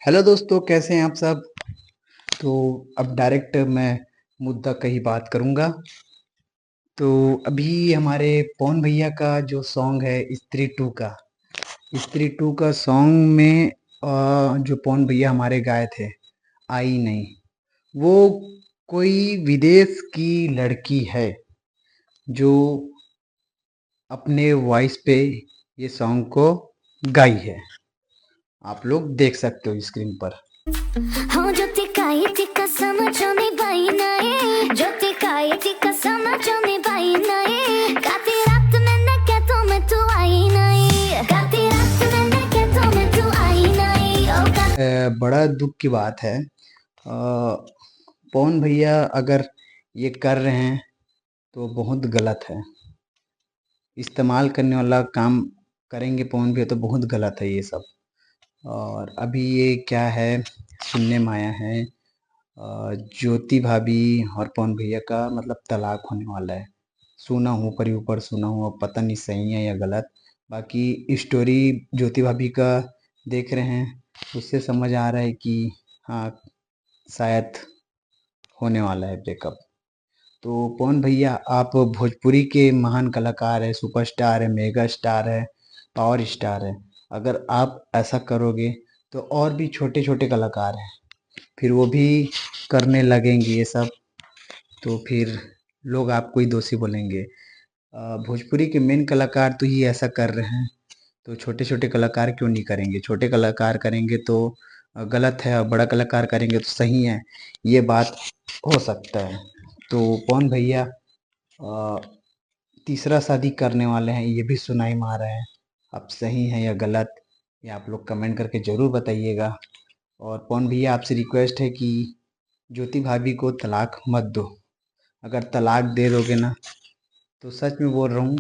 Hello दोस्तों, कैसे हैं आप सब। तो अब डायरेक्ट मैं मुद्दा का ही बात करूंगा। तो अभी हमारे पवन भैया का जो सॉन्ग है स्त्री टू का सॉन्ग में जो पवन भैया हमारे गाए थे, आई नहीं, वो कोई विदेश की लड़की है जो अपने वॉइस पे ये सॉन्ग को गाई है। आप लोग देख सकते हो स्क्रीन पर। बड़ा दुख की बात है। पवन भैया अगर ये कर रहे हैं तो बहुत गलत है। इस्तेमाल करने वाला काम करेंगे पवन भैया तो बहुत गलत है ये सब। और अभी ये क्या है, सुनने में आया है ज्योति भाभी और पवन भैया का मतलब तलाक होने वाला है। सुना हूँ, पर ऊपर सुना हूँ, अब पता नहीं सही है या गलत। बाकी स्टोरी ज्योति भाभी का देख रहे हैं, उससे समझ आ रहा है कि हाँ, शायद होने वाला है ब्रेकअप। तो पवन भैया, आप भोजपुरी के महान कलाकार है, सुपरस्टार है, मेगा स्टार है, पावर स्टार है। अगर आप ऐसा करोगे तो और भी छोटे छोटे कलाकार हैं, फिर वो भी करने लगेंगे ये सब, तो फिर लोग आपको ही दोषी बोलेंगे। भोजपुरी के मेन कलाकार तो ही ऐसा कर रहे हैं, तो छोटे छोटे कलाकार क्यों नहीं करेंगे। छोटे कलाकार करेंगे तो गलत है, और बड़ा कलाकार करेंगे तो सही है, ये बात हो सकता है। तो पवन भैया तीसरा शादी करने वाले हैं, ये भी सुनाई में आ रहा है। अब सही है या गलत, ये आप लोग कमेंट करके ज़रूर बताइएगा। और पवन भैया, आपसे रिक्वेस्ट है कि ज्योति भाभी को तलाक मत दो। अगर तलाक दे दोगे ना, तो सच में बोल रहा हूँ,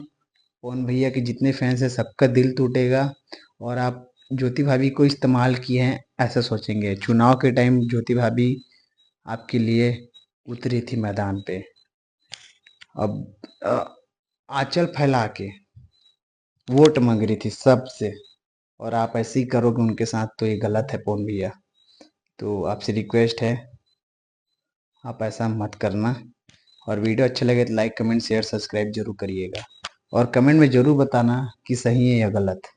पवन भैया के जितने फैंस हैं सबका दिल टूटेगा। और आप ज्योति भाभी को इस्तेमाल किए हैं ऐसा सोचेंगे। चुनाव के टाइम ज्योति भाभी आपके लिए उतरी थी मैदान पे, अब आंचल फैला के वोट मांग रही थी सबसे। और आप ऐसे ही करोगे उनके साथ तो ये गलत है पवन भैया। तो आपसे रिक्वेस्ट है, आप ऐसा मत करना। और वीडियो अच्छा लगे तो लाइक कमेंट शेयर सब्सक्राइब जरूर करिएगा। और कमेंट में ज़रूर बताना कि सही है या गलत।